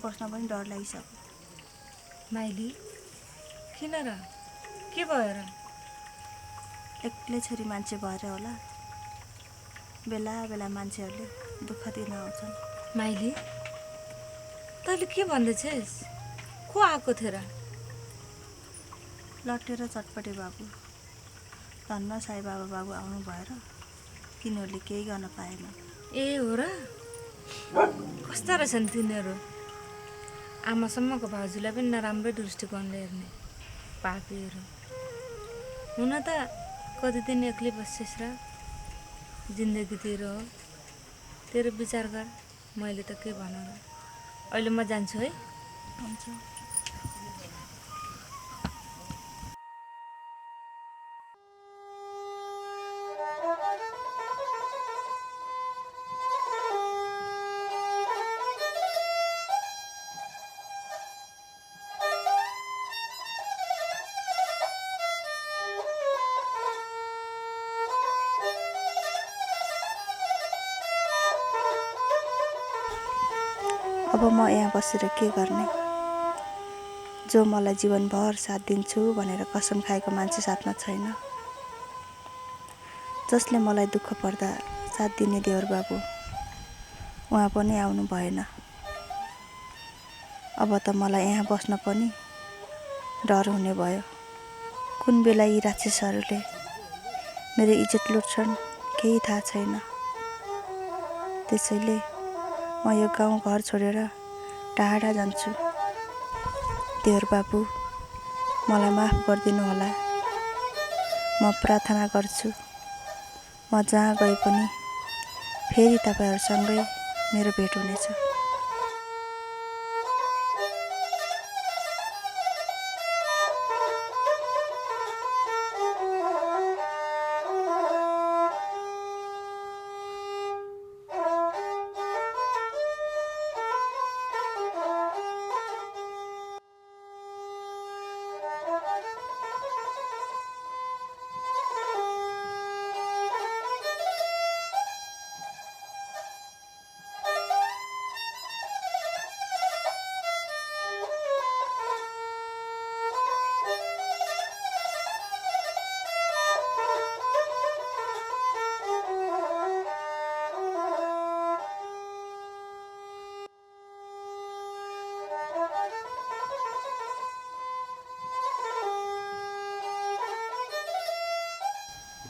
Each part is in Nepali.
बस्न पनि डर लागिसक्यो। माइली किन र के भयो र? एक्लै छोरी मान्छे भएर होला बेला बेला मान्छेहरूले दुःख दिन आउँछन्। माइली तैँले के भन्दैछस्? को आएको थियो र? लट्टे र चटपटे बाबु, धन्न साई बाबु आउनु भएर तिनीहरूले केही गर्न पाएन। ए हो र? कस्ता रहेछन् तिनीहरू? आमासम्मको भाउजूलाई पनि नराम्रै दृष्टिकोणले हेर्ने पापीहरू। हुन त कति दिन एक्लै बस्छस् र? जिन्दगी तेरो हो, तेरो विचार गर। मैले त के भनौँ र? अहिले म जान्छु है। हुन्छ। अब म यहाँ बसेर के गर्ने? जो मलाई जीवनभर साथ दिन्छु भनेर कसम खाएको मान्छे साथमा छैन। जसले मलाई दुःख पर्दा साथ दिने देवर बाबु उहाँ पनि आउनु भएन। अब त मलाई यहाँ बस्न पनि डर हुने भयो। कुन बेला यी राक्षसहरूले मेरो इज्जत लुट्छन् केही थाहा छैन। त्यसैले म यो गाउँ घर छोडेर टाढा जान्छु। देवर बाबु मलाई माफ गरिदिनु होला। म प्रार्थना गर्छु म जहाँ गए पनि फेरि तपाईहरुसँगै मेरो भेट हुनेछ।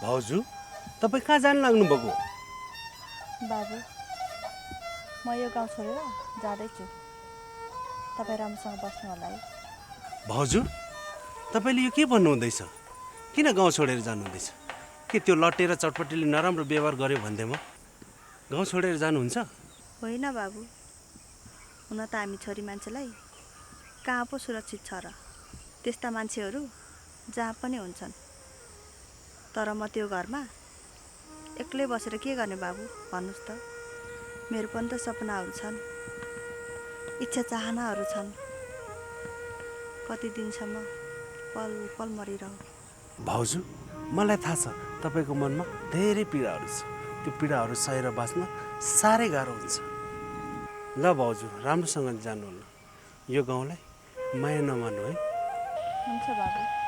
भाउजू तपाईँ कहाँ जान लाग्नु भएको? बाबु म यो गाउँ छोडेर जाँदैछु। तपाईँ राम्रोसँग बस्नु होला है। भाउजू तपाईँले यो के भन्नुहुँदैछ? किन गाउँ छोडेर जानुहुँदैछ? के त्यो लट्टे र चटपटीले नराम्रो व्यवहार गर्यो भन्दैमा गाउँ छोडेर जानुहुन्छ? होइन बाबु, हुन त हामी छोरी मान्छेलाई कहाँ पो सुरक्षित छ र? त्यस्ता मान्छेहरू जहाँ पनि हुन्छन्। तर म त्यो घरमा एक्लै बसेर के गर्ने बाबु भन्नुस् त? मेरो पनि त सपनाहरू छन्, इच्छा चाहनाहरू छन्। कति दिनसम्म पल पल मरिरहँ। भाउजू मलाई थाहा छ तपाईँको मनमा धेरै पीडाहरू छ। त्यो पीडाहरू सहेर बाँच्न साह्रै गाह्रो हुन्छ। ल भाउजू राम्रोसँग जानु होला। यो गाउँलाई माया नमान्नु है। हुन्छ बाबु।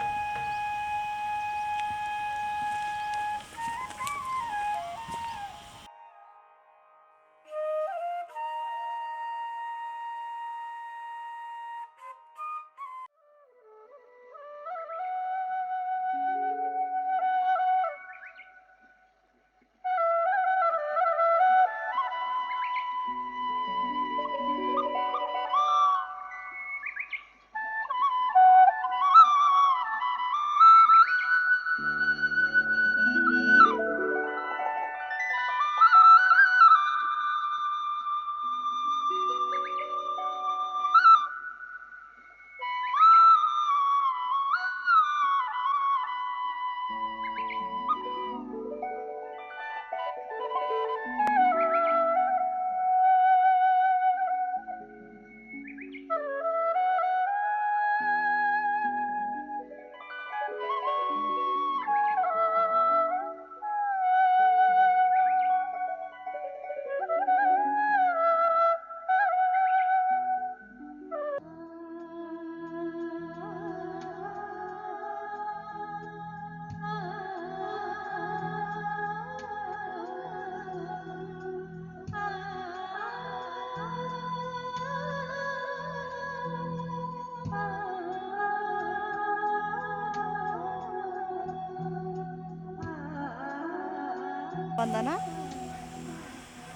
वन्दना,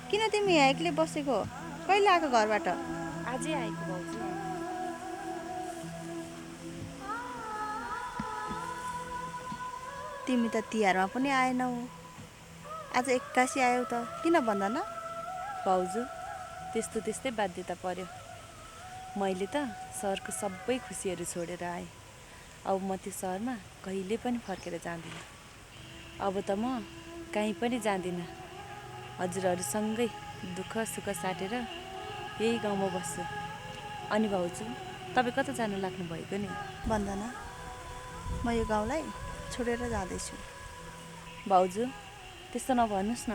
किन तिमी यहाँ एक्लै बसेको? कहिले आएको घरबाट? आजै आएको भाउजू। तिमी त तिहारमा पनि आएनौ, आज एक्कासी आयौ त, किन वन्दना? भाउजू त्यस्तो त्यस्तै बाध्यता पर्यो। मैले त सहरको सबै खुसीहरू छोडेर आएँ। अब म त्यो सहरमा कहिले पनि फर्केर जाँदिनँ। अब त म कहीँ पनि जाँदिनँ। हजुरहरूसँगै दुःख सुख साटेर यही गाउँमा बस्छु। अनि भाउजू तपाईँ कता जानु लाग्नु भएको नि? वन्दना, म यो गाउँलाई छोडेर जाँदैछु। भाउजू त्यस्तो नभन्नुहोस् न।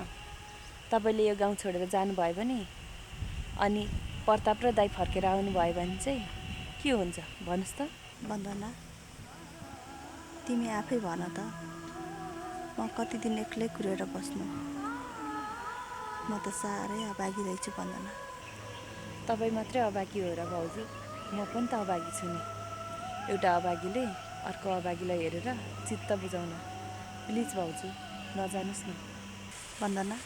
तपाईँले यो गाउँ छोडेर जानुभयो भने अनि प्रताप र दाइ फर्केर आउनुभयो भने चाहिँ के हुन्छ भन्नुहोस् त? वन्दना, तिमी आफै भन त, म कति दिन एक्लै कुरेर बस्नु? म त साह्रै अभागी रहेछु वन्दना। तपाईँ मात्रै अभागी हो र भाउजू? म पनि त अभागी छु नि। एउटा अभागीले अर्को अभागीलाई हेरेर चित्त बुझाउन। प्लिज भाउजू नजानुहोस् न। वन्दना,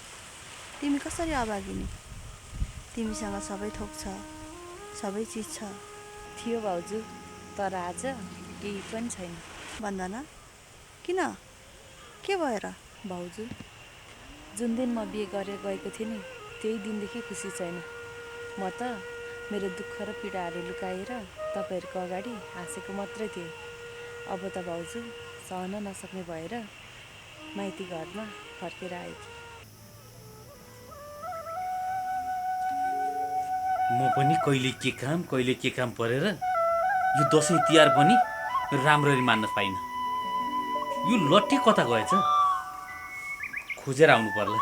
तिमी कसरी अभागिनी? तिमीसँग सबै थोक छ, सबै चिज छ। थियो भाउजू, तर आज केही पनि छैन। वन्दना, किन? के भएर? भाउजू जुन दिन म बिहे गरेर गएको थिएँ नि, त्यही दिनदेखि खुसी छैन। म त मेरो दुःख र पीडाहरू लुकाएर तपाईँहरूको अगाडि हाँसेको मात्रै थिएँ। अब त भाउजू सहन नसक्ने भएर माइती घरमा फर्केर आएकी। म पनि कहिले के काम परेर यो दसैँ तिहार पनि राम्ररी मान्न पाइनँ। यो लट्ठी कता गएछ? खोजेर आउनु पर्ला।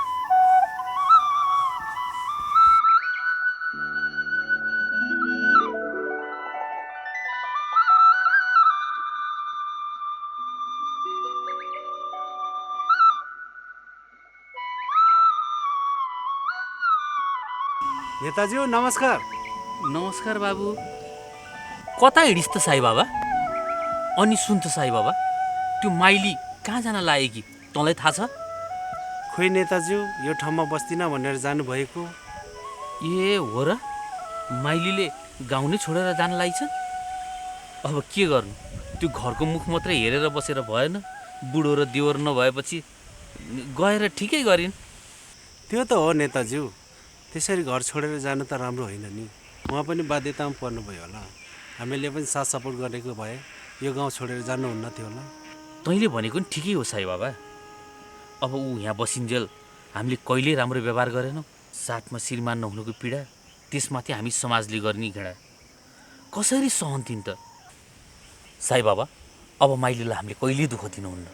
नेताज्यू नमस्कार। नमस्कार बाबु। कता हिँडिस् त साई बाबा? अनि सुन त साई बाबा, त्यो माइली कहाँ जान लाग्यो कि तँलाई थाहा छ? खोइ नेताज्यू, यो ठाउँमा बस्दिनँ भनेर जानुभएको। ए हो र? माइलीले गाउँ नै छोडेर जान लागि छ? अब के गर्नु? त्यो घरको मुख मात्रै हेरेर बसेर भएन। बुढो र देवर नभएपछि गएर ठिकै गरिन्। त्यो त हो नेताज्यू, त्यसरी घर छोडेर जानु त राम्रो होइन नि। उहाँ पनि बाध्यतामा पर्नुभयो होला। हामीले पनि साथ सपोर्ट गरेको भए यो गाउँ छोडेर जानुहुन्न थियो होला। तैँले भनेको नि ठिकै हो साई बाबा। अब ऊ यहाँ बसिन्जेल हामीले कहिल्यै राम्रो व्यवहार गरेनौँ। साथमा श्रीमान नहुनुको पीडा, त्यसमाथि हामी समाजले गर्ने घृणा कसरी सहन्थिन् त? साई बाबा, अब माइलीलाई हामीले कहिल्यै दुःख दिनुहुन्न।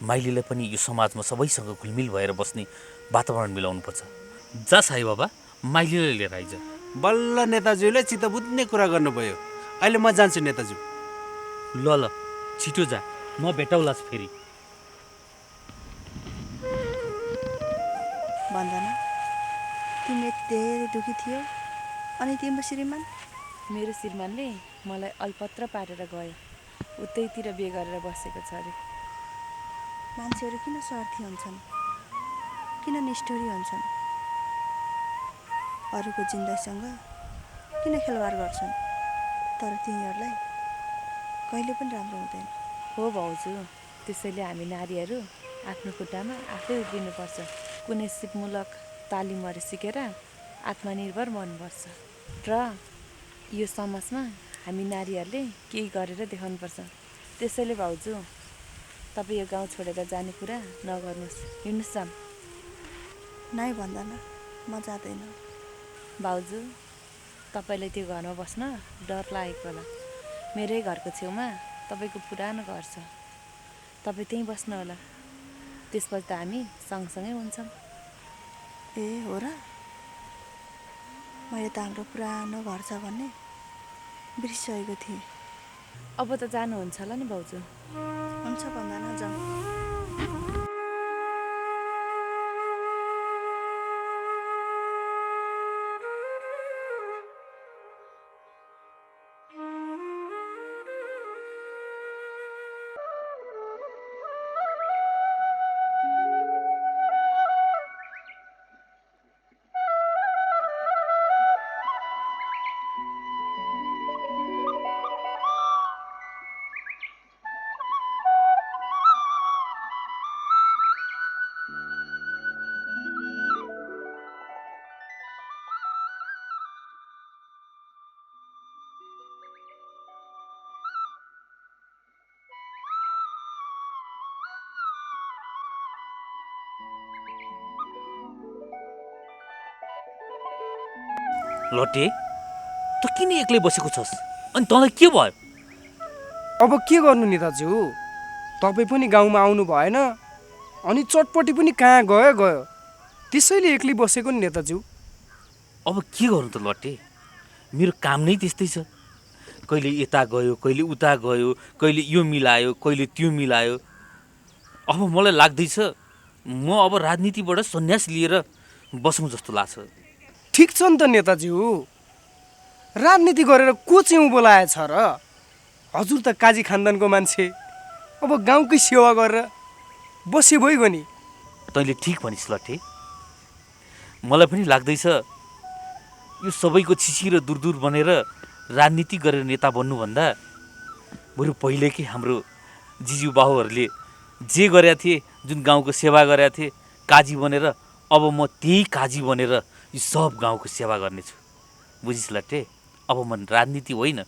माइलीलाई पनि यो समाजमा सबैसँग घुलमिल भएर बस्ने वातावरण मिलाउनुपर्छ। जा साई बाबा, माइलीलाई लिएर आइज। बल्ल नेताज्यूले चित्त बुझ्ने कुरा गर्नुभयो। अहिले म जान्छु नेताज्यू। ल ल छिटो जा, नभेटाउलास् फेरि। वन्दना, तिमी यति धेरै दुःखी थियौ, अनि तिम्रो श्रीमान? मेरो श्रीमानले मलाई अल्पत्र पारेर गयो। उतैतिर बिहे गरेर बसेको छ अरे। मान्छेहरू किन स्वार्थी हुन्छन्? किन निष्ठुरी हुन्छन्? अरूको जिन्दगीसँग किन खेलवाड गर्छन्? तर तिनीहरूलाई कहिले पनि राम्रो हुँदैन। हो भाउजू, त्यसैले हामी नारीहरू आफ्नो खुट्टामा आफै उभिनुपर्छ। कुनै सिपमूलक तालिमहरू सिकेर आत्मनिर्भर बन्नुपर्छ। र यो समाजमा हामी नारीहरूले केही गरेर देखाउनुपर्छ। त्यसैले भाउजू, तपाईँ यो गाउँ छोडेर जाने कुरा नगर्नुहोस्। हिँड्नुहोस् जाम। नाइ वन्दना, म जाँदैन। भाउजू, तपाईँलाई त्यो घरमा बस्न डर लागेको होला। मेरै घरको छेउमा तपाईँको पुरानो घर छ। तपाईँ त्यहीँ बस्नु होला। त्यसपछि त हामी सँगसँगै हुन्छौँ। ए हो र? मैले त हाम्रो पुरानो घर छ भन्ने बिर्सिसकेको थिएँ। अब त जानुहुन्छ होला नि भाउजू? हुन्छ वन्दना, जाउँ। लटे त किन एक्लै बसेको छस् अनि तँलाई के भयो? अब के गर्नु नेताज्यू, तपाईँ पनि गाउँमा आउनु भएन अनि चटपटी पनि कहाँ गयो त्यसैले एक्लै बसेको नि नेताज्यू। अब के गर्नु त लटे, मेरो काम नै त्यस्तै छ। कहिले यता गयो, कहिले उता गयो, कहिले यो मिलायो, कहिले त्यो मिलायो। अब मलाई लाग्दैछ म अब राजनीतिबाट सन्यास लिएर बसौँ जस्तो लाग्छ। ठिक छ नि त नेताज्यू, राजनीति गरेर को चाहिँ उँभो लागेछ र? हजुर त काजी खानदानको मान्छे, अब गाउँकै सेवा गरेर बसे भइगयो नि। तैँले ठिक भनिस् लटे, मलाई पनि लाग्दैछ यो सबैको छिछि र दूर बनेर राजनीति गरेर नेता बन्नुभन्दा बरु पहिलेकै हाम्रो जिजु बाहुहरूले जे गरेका थिए, जुन गाउँको सेवा गरेका थिए, काजी बनेर अब म त्यही काजी बनेर यो सब गाउँको सेवा गर्नेछु। बुझिस् लट्टे, अब म राजनीति होइन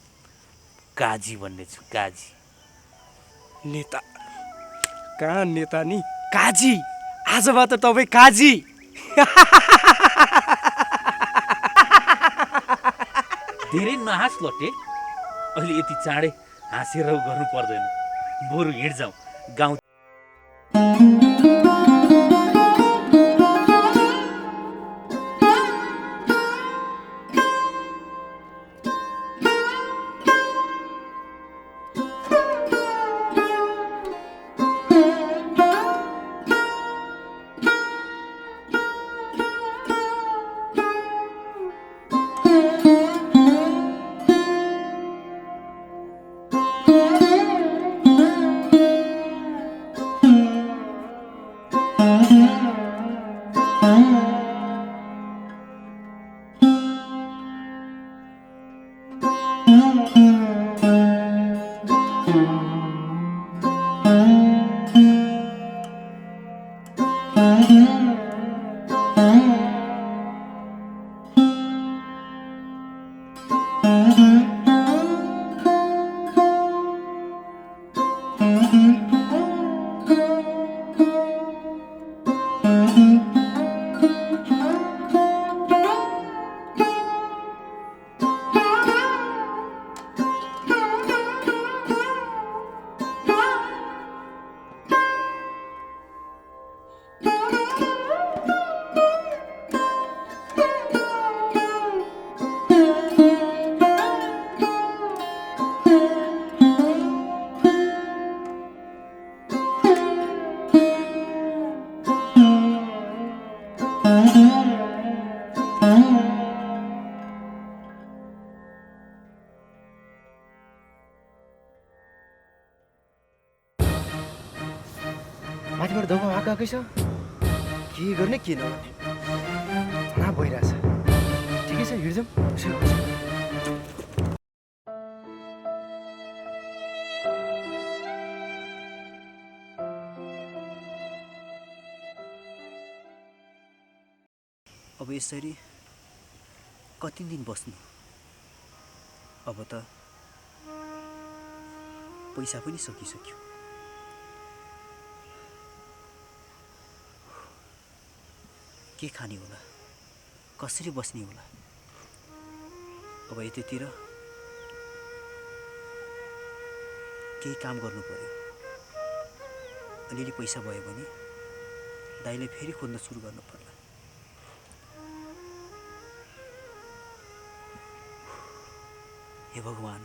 काजी बन्नेछु, काजी। नेता कहाँ नेता नि, काजी। आजबाट तपाईँ काजी। धेरै नहाँस लट्टे, अहिले यति चाँडै हाँसेर गर्नु पर्दैन, बरु हिँड जाउँ गाउँ। माथिबाट दबाउ आएकै छ, के गर्ने के नगर्ने ना भइरहेछ। ठिकै छ, हिँड्छौँ। अब यसरी कति दिन बस्नु? अब त पैसा पनि सकिसक्यो। के खाने होला, कसरी बस्ने होला? अब यतितिर केही काम गर्नु पर्यो। अलिअलि पैसा भयो भने दाइले फेरि खोज्न सुरु गर्नु पर्ला। हे भगवान,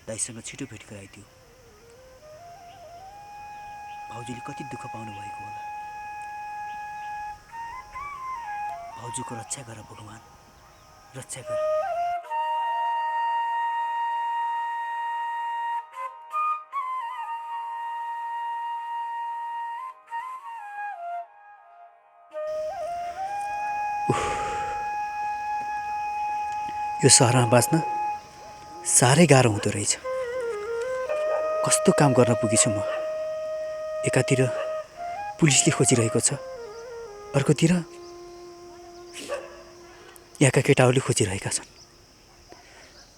दाइसँग छिटो भेट गराइदियो। भाउजूले कति दुःख पाउनु भएको होला। भाउजूको रक्षा गर भगवान, रक्षा गर। यो सहरमा बाँच्न साह्रै गाह्रो हुँदो रहेछ। कस्तो काम गर्न पुगेछु म। एकातिर पुलिसले खोजिरहेको छ, अर्कोतिर यहाँका केटाहरूले खोजिरहेका छन्।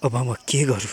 अब म के गरौँ?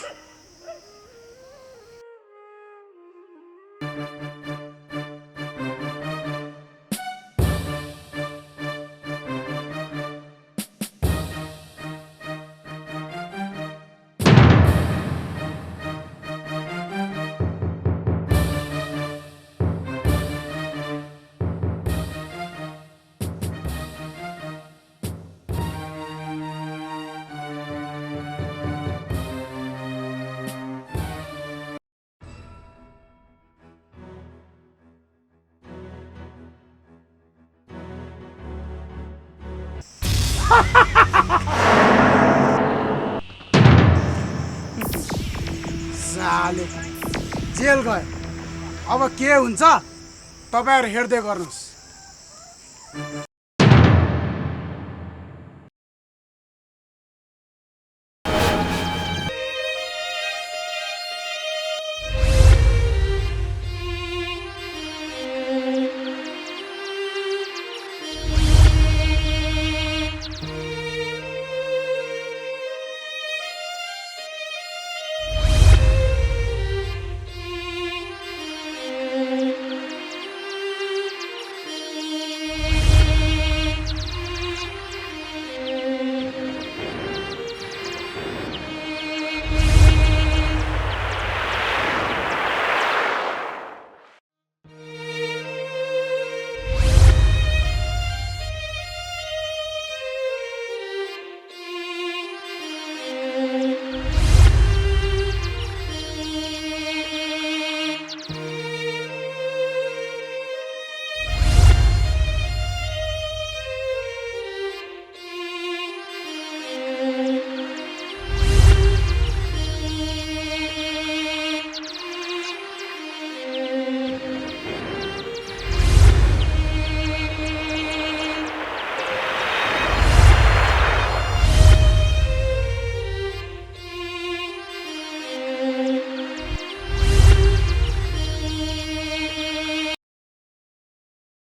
साले जेल गयो अब के हुन्छ तपाईँहरू हेर्दै गर्नुहोस्